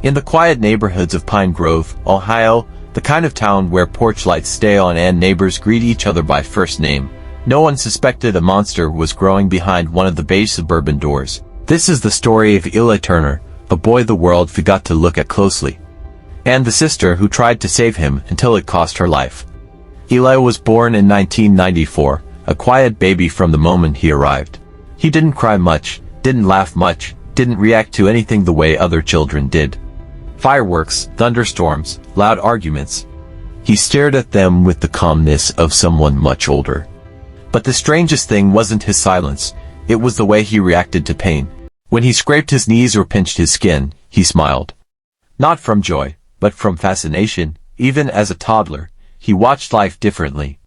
In the quiet neighborhoods of Pine Grove, Ohio, the kind of town where porch lights stay on and neighbors greet each other by first name, no one suspected a monster was growing behind one of the beige suburban doors. This is the story of Eli Turner, a boy the world forgot to look at closely, and the sister who tried to save him until it cost her life. Eli was born in 1994, a quiet baby from the moment he arrived. He didn't cry much, didn't laugh much, didn't react to anything the way other children did. Fireworks, thunderstorms, loud arguments. He stared at them with the calmness of someone much older. But the strangest thing wasn't his silence, it was the way he reacted to pain. When he scraped his knees or pinched his skin, he smiled. Not from joy, but from fascination. Even as a toddler, he watched life differently.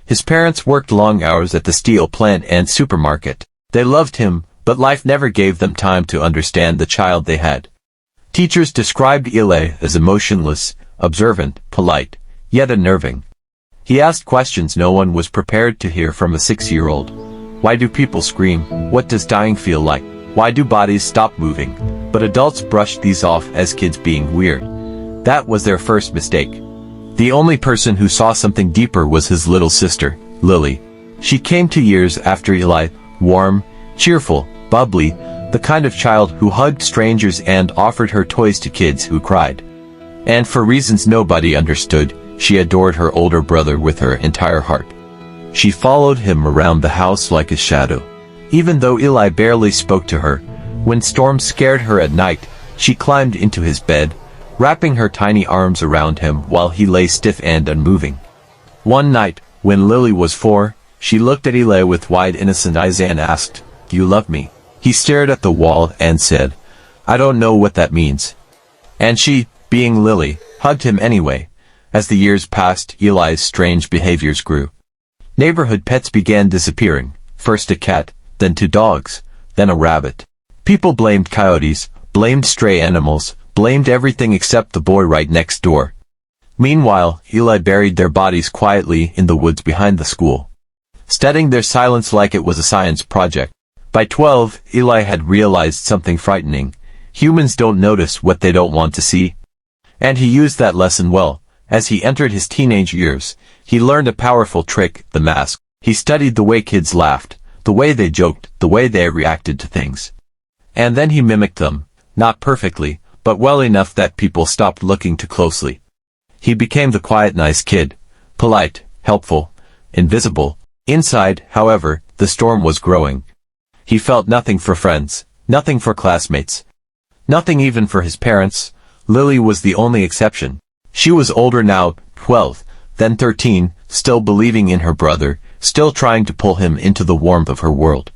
His parents worked long hours at the steel plant and supermarket. They loved him, but life never gave them time to understand the child they had. Teachers described Eli as emotionless, observant, polite, yet unnerving. He asked questions no one was prepared to hear from a 6-year-old. Why do people scream? What does dying feel like? Why do bodies stop moving? But adults brushed these off as kids being weird. That was their first mistake. The only person who saw something deeper was his little sister, Lily. She came 2 years after Eli, warm, cheerful, bubbly, the kind of child who hugged strangers and offered her toys to kids who cried. And for reasons nobody understood, she adored her older brother with her entire heart. She followed him around the house like a shadow. Even though Eli barely spoke to her, when storms scared her at night, she climbed into his bed, wrapping her tiny arms around him while he lay stiff and unmoving. One night, when Lily was 4, she looked at Eli with wide innocent eyes and asked, "Do you love me?" He stared at the wall and said, "I don't know what that means." And she, being Lily, hugged him anyway. As the years passed, Eli's strange behaviors grew. Neighborhood pets began disappearing, first a cat, then 2 dogs, then a rabbit. People blamed coyotes, blamed stray animals, blamed everything except the boy right next door. Meanwhile, Eli buried their bodies quietly in the woods behind the school, studying their silence like it was a science project. By 12, Eli had realized something frightening. Humans don't notice what they don't want to see. And he used that lesson well. As he entered his teenage years, he learned a powerful trick, the mask. He studied the way kids laughed, the way they joked, the way they reacted to things. And then he mimicked them, not perfectly, but well enough that people stopped looking too closely. He became the quiet nice kid, polite, helpful, invisible. Inside, however, the storm was growing. He felt nothing for friends, nothing for classmates, nothing even for his parents. Lily was the only exception. She was older now, 12, then 13, still believing in her brother, still trying to pull him into the warmth of her world.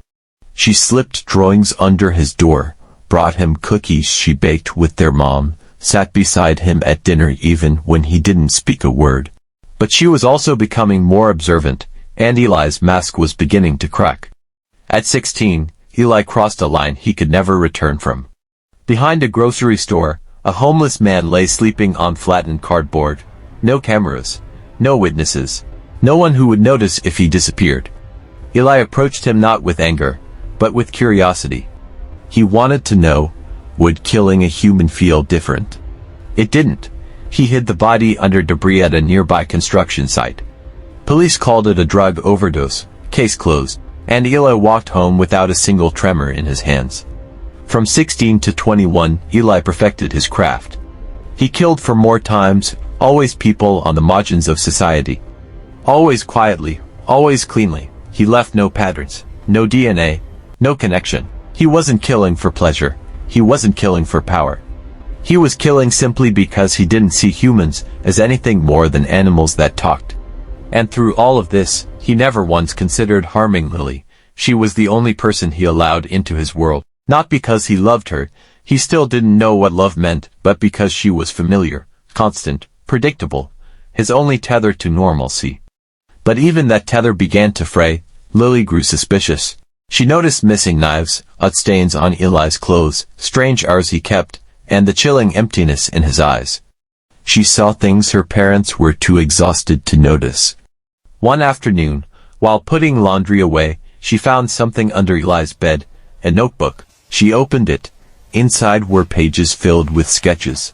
She slipped drawings under his door, brought him cookies she baked with their mom, sat beside him at dinner even when he didn't speak a word. But she was also becoming more observant, and Eli's mask was beginning to crack. At 16, Eli crossed a line he could never return from. Behind a grocery store, a homeless man lay sleeping on flattened cardboard. No cameras, no witnesses, no one who would notice if he disappeared. Eli approached him not with anger, but with curiosity. He wanted to know, would killing a human feel different? It didn't. He hid the body under debris at a nearby construction site. Police called it a drug overdose, case closed, and Eli walked home without a single tremor in his hands. From 16 to 21, Eli perfected his craft. He killed for more times, always people on the margins of society. Always quietly, always cleanly. He left no patterns, no DNA, no connection. He wasn't killing for pleasure. He wasn't killing for power. He was killing simply because he didn't see humans as anything more than animals that talked. And through all of this, he never once considered harming Lily. She was the only person he allowed into his world. Not because he loved her, he still didn't know what love meant, but because she was familiar, constant, predictable, his only tether to normalcy. But even that tether began to fray. Lily grew suspicious. She noticed missing knives, odd stains on Eli's clothes, strange hours he kept, and the chilling emptiness in his eyes. She saw things her parents were too exhausted to notice. One afternoon, while putting laundry away, she found something under Eli's bed, a notebook. She opened it, Inside were pages filled with sketches.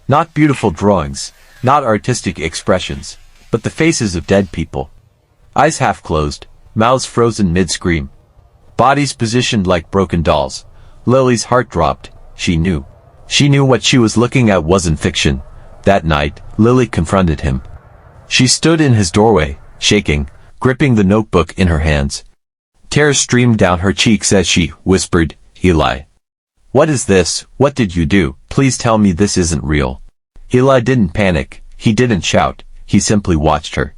Not beautiful drawings, not artistic expressions, but the faces of dead people. Eyes half closed, mouths frozen mid-scream. Bodies positioned like broken dolls. Lily's heart dropped. She knew. She knew what she was looking at wasn't fiction. That night, Lily confronted him. She stood in his doorway, shaking, gripping the notebook in her hands. Tears streamed down her cheeks as she whispered, "Eli. What is this? What did you do? Please tell me this isn't real." Eli didn't panic. He didn't shout. He simply watched her.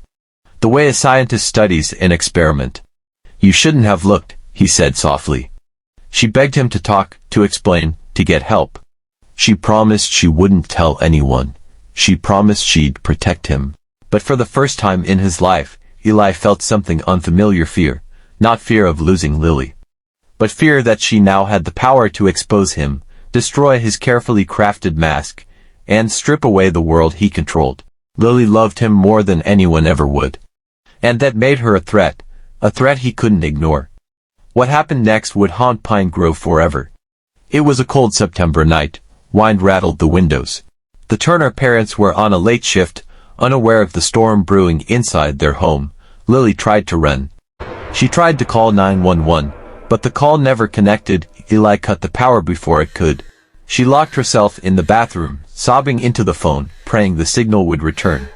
The way a scientist studies an experiment. "You shouldn't have looked," he said softly. She begged him to talk, to explain, to get help. She promised she wouldn't tell anyone. She promised she'd protect him. But for the first time in his life, Eli felt something unfamiliar: fear. Not fear of losing Lily, but fear that she now had the power to expose him, destroy his carefully crafted mask, and strip away the world he controlled. Lily loved him more than anyone ever would. And that made her a threat he couldn't ignore. What happened next would haunt Pine Grove forever. It was a cold September night. Wind rattled the windows. The Turner parents were on a late shift, unaware of the storm brewing inside their home. Lily tried to run. She tried to call 911, but the call never connected. Eli cut the power before it could. She locked herself in the bathroom, sobbing into the phone, praying the signal would return.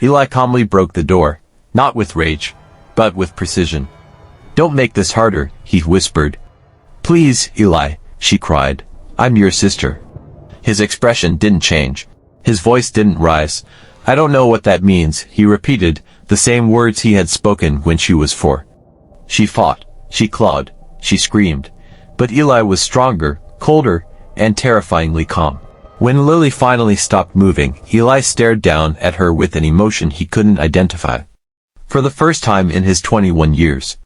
Eli calmly broke the door, not with rage, but with precision. "Don't make this harder," he whispered. "Please, Eli," she cried. "I'm your sister." His expression didn't change. His voice didn't rise. "I don't know what that means," he repeated, the same words he had spoken when she was 4. She fought, she clawed, she screamed. But Eli was stronger, colder, and terrifyingly calm. When Lily finally stopped moving, Eli stared down at her with an emotion he couldn't identify. For the first time in his 21 years.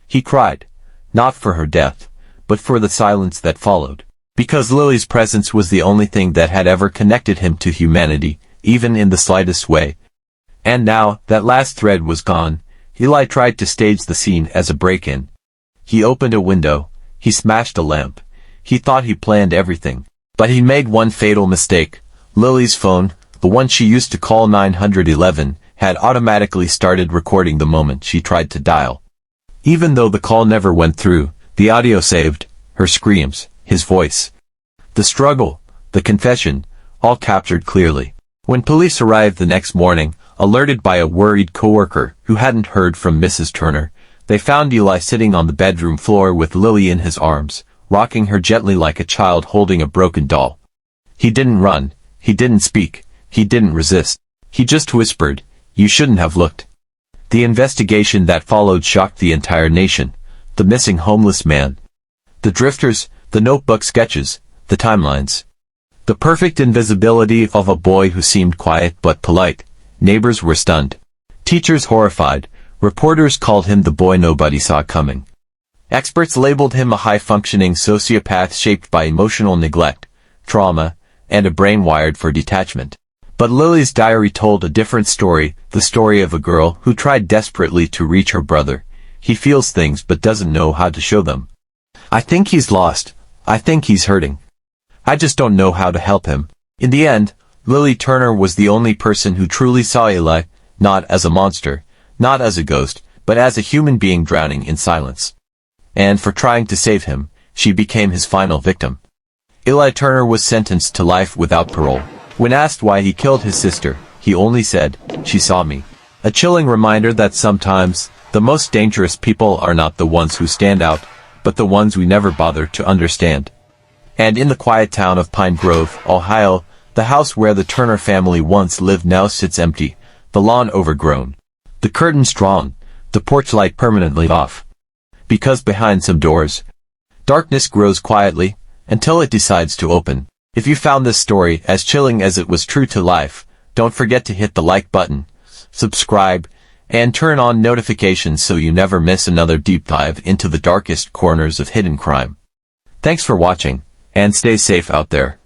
He cried. Not for her death, but for the silence that followed. Because Lily's presence was the only thing that had ever connected him to humanity, even in the slightest way. And now, that last thread was gone. Eli tried to stage the scene as a break-in. He opened a window. He smashed a lamp. He thought he planned everything. But he made one fatal mistake. Lily's phone, the one she used to call 911, had automatically started recording the moment she tried to dial. Even though the call never went through, the audio saved, her screams, his voice. The struggle, the confession, all captured clearly. When police arrived the next morning, alerted by a worried coworker who hadn't heard from Mrs. Turner, they found Eli sitting on the bedroom floor with Lily in his arms, rocking her gently like a child holding a broken doll. He didn't run, he didn't speak, he didn't resist. He just whispered, "You shouldn't have looked." The investigation that followed shocked the entire nation. The missing homeless man. The drifters, the notebook sketches, the timelines. The perfect invisibility of a boy who seemed quiet but polite. Neighbors were stunned. Teachers horrified. Reporters called him the boy nobody saw coming. Experts labeled him a high-functioning sociopath shaped by emotional neglect, trauma, and a brain wired for detachment. But Lily's diary told a different story, the story of a girl who tried desperately to reach her brother. He feels things but doesn't know how to show them. "I think he's lost. I think he's hurting. I just don't know how to help him." In the end, Lily Turner was the only person who truly saw Eli, not as a monster, not as a ghost, but as a human being drowning in silence. And for trying to save him, she became his final victim. Eli Turner was sentenced to life without parole. When asked why he killed his sister, he only said, "She saw me." A chilling reminder that sometimes, the most dangerous people are not the ones who stand out, but the ones we never bother to understand. And in the quiet town of Pine Grove, Ohio, the house where the Turner family once lived now sits empty, the lawn overgrown, the curtains drawn, the porch light permanently off. Because behind some doors, darkness grows quietly, until it decides to open. If you found this story as chilling as it was true to life, don't forget to hit the like button, subscribe, and turn on notifications so you never miss another deep dive into the darkest corners of hidden crime. Thanks for watching, and stay safe out there.